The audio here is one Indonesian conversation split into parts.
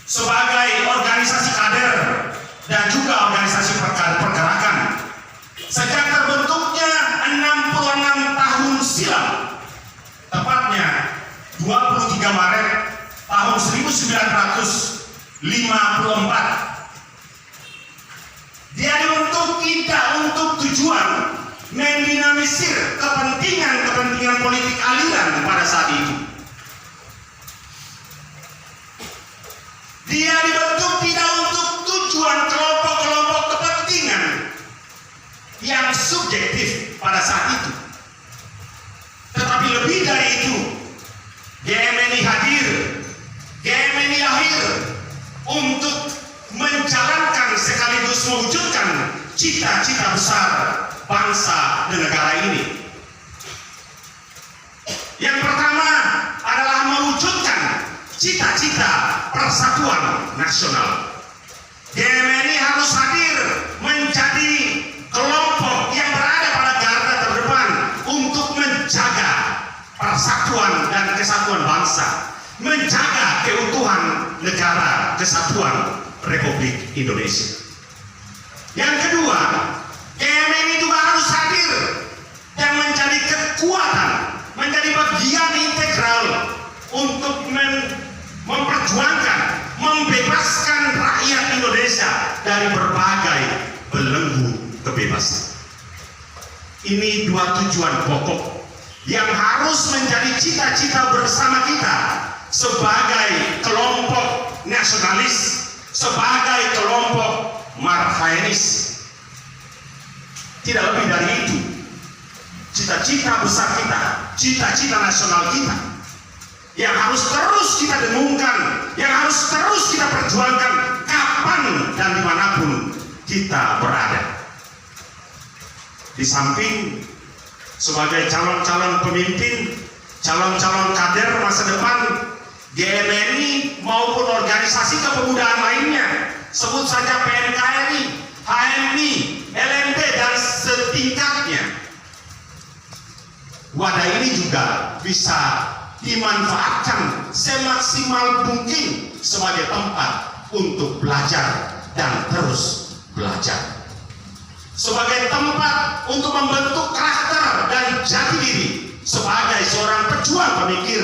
sebagai organisasi kader dan juga organisasi pergerakan. Sejak terbentuknya 66 tahun silam, tepatnya 23 Maret tahun 1954, dia dibentuk tidak untuk tujuan mendinamisir kepentingan politik aliran pada saat itu. Dia dibentuk tidak untuk tujuan kelompok-kelompok kepentingan yang subjektif pada saat itu. Tetapi lebih dari itu, GMNI hadir, GMNI lahir untuk menjalankan sekaligus mewujudkan cita-cita besar bangsa dan negara ini. Yang pertama adalah mewujudkan cita-cita persatuan nasional. GMNI harus hadir menjadi kelompok yang berada pada garda terdepan untuk menjaga persatuan dan kesatuan bangsa, menjaga keutuhan negara kesatuan Republik Indonesia. Yang kedua, GMNI juga harus hadir dan menjadi kekuatan, menjadi bagian integral untuk memperjuangkan, membebaskan rakyat Indonesia dari berbagai belenggu kebebasan. Ini dua tujuan pokok yang harus menjadi cita-cita bersama kita sebagai kelompok nasionalis, sebagai kelompok marhaenis. Tidak lebih dari itu, cita-cita besar kita, cita-cita nasional kita yang harus terus kita dengungkan, yang harus terus kita perjuangkan kapan dan dimanapun kita berada. Di samping sebagai calon-calon pemimpin, calon-calon kader masa depan GMNI maupun organisasi kepemudaan lainnya, sebut saja PNKRI, HMI, LMP dan setingkatnya. Wadah ini juga bisa dimanfaatkan semaksimal mungkin sebagai tempat untuk belajar dan terus belajar, sebagai tempat untuk membentuk karakter dan jati diri sebagai seorang pejuang pemikir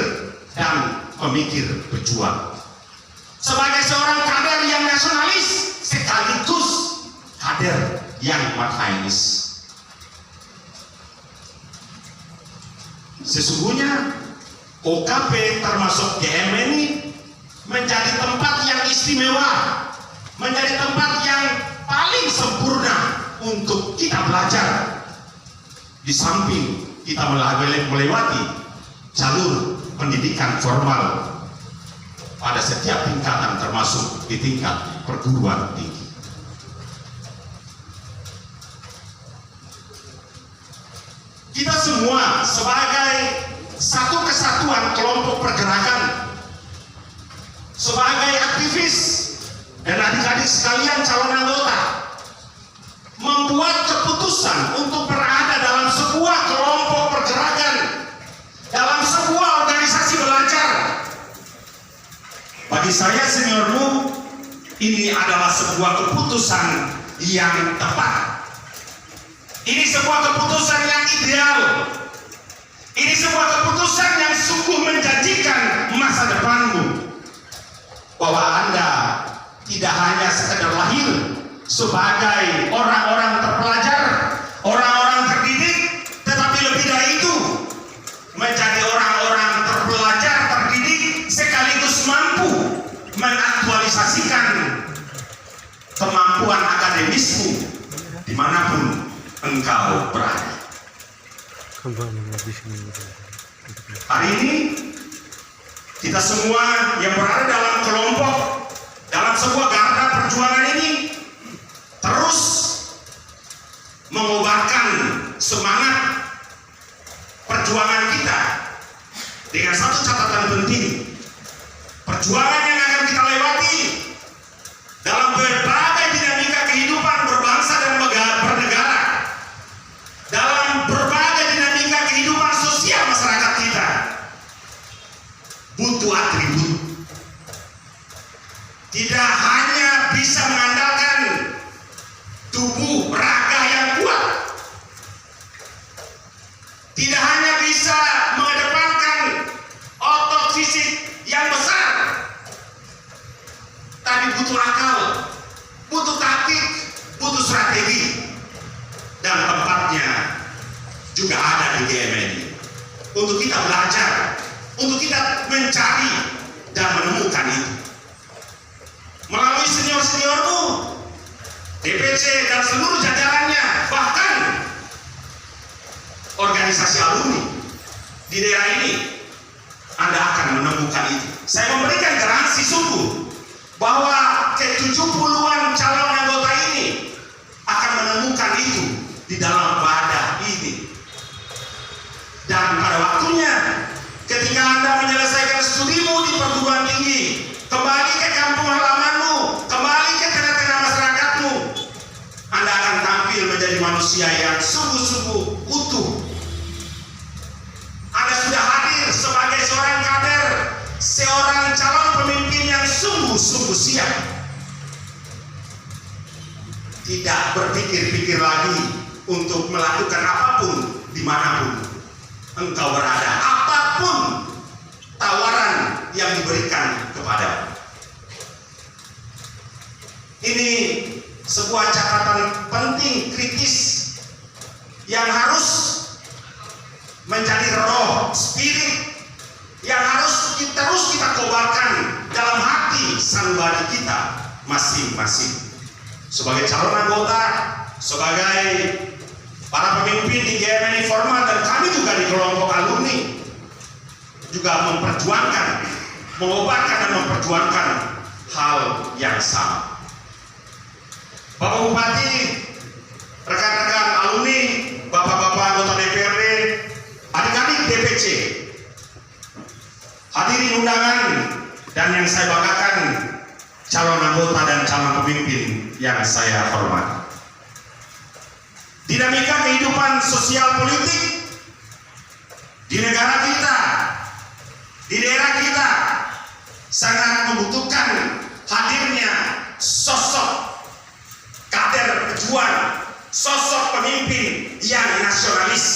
dan pemikir pejuang, sebagai seorang kader yang nasionalis sekaligus kader yang marhaenis. Sesungguhnya OKP termasuk GMNI menjadi tempat yang istimewa, menjadi tempat yang paling sempurna untuk kita belajar. Di samping kita melewati jalur pendidikan formal pada setiap tingkatan termasuk di tingkat perguruan tinggi. Kita semua sebagai satu kesatuan kelompok pergerakan, sebagai aktivis dan adik-adik sekalian calon anggota, membuat keputusan untuk berada dalam sebuah kelompok pergerakan, dalam sebuah organisasi belajar. Bagi saya seniormu, ini adalah sebuah keputusan yang tepat. Ini sebuah keputusan yang ideal. Ini sebuah keputusan yang sungguh menjanjikan masa depanmu, bahwa Anda tidak hanya sekedar lahir sebagai orang-orang terpelajar, orang-orang terdidik, tetapi lebih dari itu menjadi orang-orang terpelajar, terdidik, sekaligus mampu mengaktualisasikan kemampuan akademismu dimanapun engkau berada. Hari ini kita semua yang berada dalam kelompok, dalam sebuah garda perjuangan ini, terus mengobarkan semangat perjuangan kita dengan satu catatan penting. Perjuangan yang akan kita lewati dalam berbagai dinamika kehidupan berbangsa dan bernegara, dalam berbagai dinamika kehidupan sosial masyarakat kita, butuh atribut, tidak hanya bisa mengandalkan tubuh raga yang kuat, tidak hanya bisa mengedepankan otot fisik yang besar, tapi butuh akal, butuh taktik, butuh strategi, dan tempatnya juga ada di GMNI untuk kita belajar, untuk kita mencari dan menemukan itu melalui senior-seniormu, DPC dan seluruh jajarannya, bahkan organisasi alumni di daerah ini. Anda akan menemukan itu. Saya memberikan garansi sungguh bahwa ke-70-an calon anggota ini akan menemukan itu di dalam wadah ini. Dan pada waktunya, ketika Anda menyelesaikan studimu di perguruan tinggi, kembali ke kampung halamanmu, kembali ke tengah-tengah masyarakatmu, Anda akan tampil menjadi manusia yang sungguh-sungguh utuh. Anda sudah hadir sebagai seorang kader, seorang calon pemimpin yang sungguh-sungguh siap. Tidak berpikir-pikir lagi untuk melakukan apapun dimanapun engkau berada, apapun tawaran yang diberikan kepada. Ini sebuah catatan penting kritis yang harus menjadi roh, spirit yang harus terus kita kobarkan dalam hati sanubari kita masing-masing. Sebagai calon anggota, sebagai para pemimpin di GMNI formal, dan kami juga di kelompok alumni juga memperjuangkan, mengobarkan dan memperjuangkan hal yang sama. Bapak Bupati, rekan-rekan alumni, bapak-bapak anggota DPRD, adik-adik DPC, hadirin undangan, dan yang saya banggakan, calon anggota dan calon pemimpin yang saya hormati. Dinamika kehidupan sosial politik di negara kita, di daerah kita, sangat membutuhkan hadirnya sosok kader pejuang, sosok pemimpin yang nasionalis,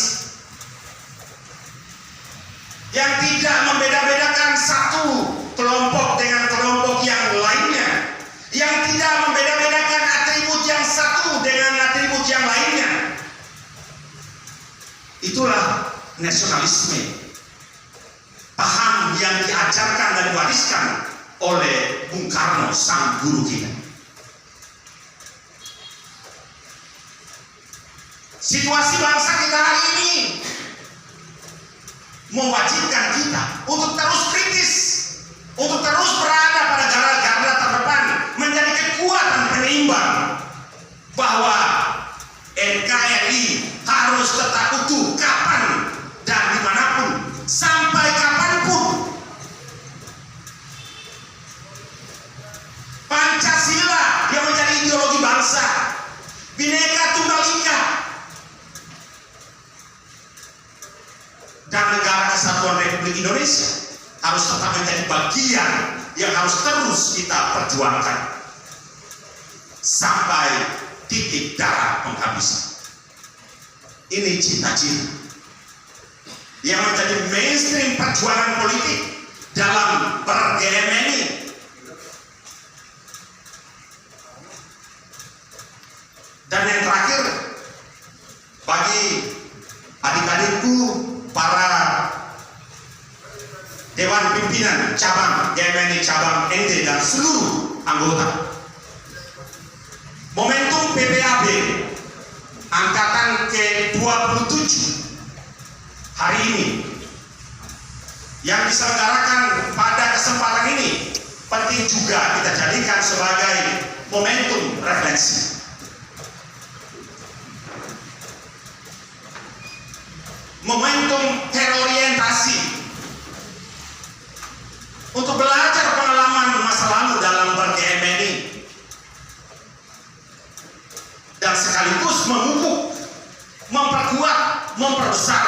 yang tidak membeda-bedakan satu kelompok dengan kelompok yang lainnya, yang tidak membeda-bedakan atribut yang satu dengan atribut yang lainnya. Itulah nasionalisme, paham yang diajarkan dan diwariskan oleh Bung Karno, sang guru kita. Situasi bangsa kita hari ini mewajibkan kita untuk terus kritis, untuk terus berada pada garda terdepan, menjadi kekuatan penyeimbang bahwa NKRI harus tetap utuh kapan dan dimanapun, sampai kapanpun. Pancasila yang menjadi ideologi bangsa, Bhinneka Tunggal Ika, dan negara kesatuan Republik Indonesia harus tetap menjadi bagian yang harus terus kita perjuangkan sampai titik darah penghabisan. Ini cita-cita yang menjadi mainstream perjuangan politik dalam ber-GMNI. Dan yang terakhir, bagi adik-adikku para Dewan Pimpinan Cabang GMNI Cabang NT dan seluruh anggota, momentum PPAB angkatan ke-27 hari ini yang diselenggarakan pada kesempatan ini penting juga kita jadikan sebagai momentum refleksi. Momentum terorientasi untuk belajar pengalaman masa lalu dalam ber-GMNI dan sekaligus memupuk, memperkuat, memperbesar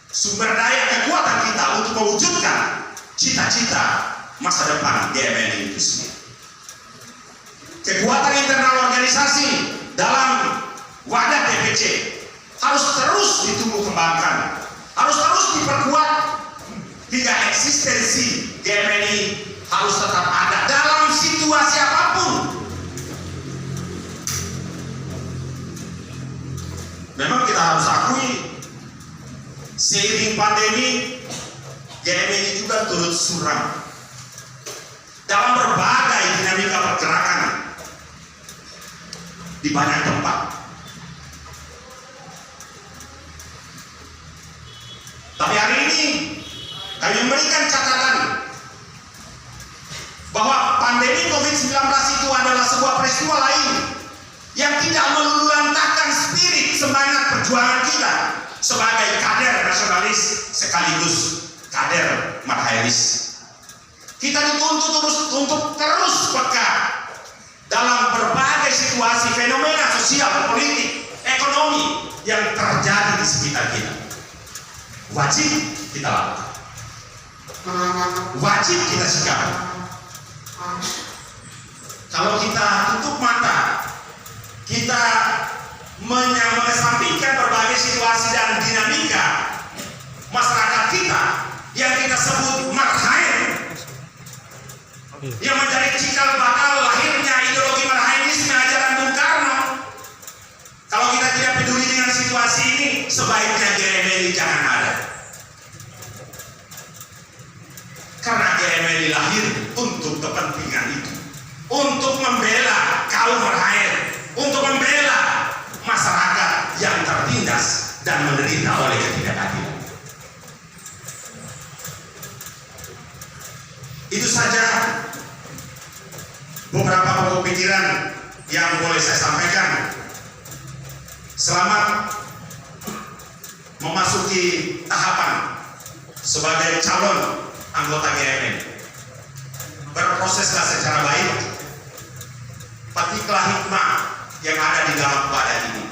sumber daya kekuatan kita untuk mewujudkan cita-cita masa depan GMNI itu sendiri. Kekuatan internal organisasi dalam wadah DPC harus terus ditumbuh kembangkan, harus terus diperkuat hingga eksistensi GMNI harus tetap ada dalam situasi apapun. Memang kita harus akui, seiring pandemi, GMNI juga turut suram dalam berbagai dinamika pergerakan di banyak tempat. Tapi hari ini kami memberikan catatan bahwa pandemi COVID-19 itu adalah sebuah peristiwa lain yang tidak meluluhlantahkan spirit semangat perjuangan kita sebagai kader nasionalis sekaligus kader marhairis. Kita dituntut untuk terus peka dalam berbagai situasi, fenomena sosial, politik, ekonomi yang terjadi di sekitar kita. Wajib kita lakukan, wajib kita sikapi. Kalau kita tutup mata, kita menyampingkan berbagai situasi dan dinamika masyarakat kita yang kita sebut marhair, yang menjadi cikal bakal lahirnya ideologi marhairisme ajaran Bung Karno. Kalau kita tidak peduli dengan situasi ini, sebaiknya GMNI jangan ada. Karena GMNI lahir untuk kepentingan itu, untuk membela kaum marhair, untuk membela masyarakat yang tertindas dan menderita oleh ketidakadilan. Itu saja beberapa pokok pikiran yang boleh saya sampaikan. Selamat memasuki tahapan sebagai calon anggota GMNI. Berproseslah secara baik, petiklah hikmah yang ada di dalam wadah ini.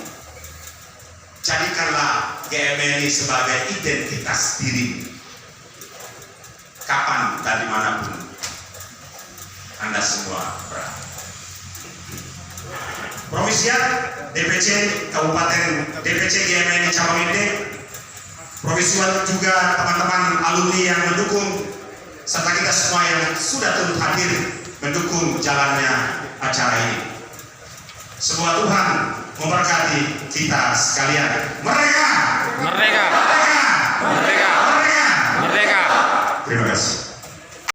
Jadikanlah GMNI sebagai identitas diri. Kapan dan dimanapun Anda semua berada. Provisiat DPC Kabupaten, DPC GMNI Cabang Inde, Provisiat juga teman-teman alumni yang mendukung, serta kita semua yang sudah turut hadir mendukung jalannya acara ini. Semoga Tuhan memberkati kita sekalian. Merdeka! Merdeka! Merdeka! Merdeka! Merdeka! Merdeka! Terima kasih.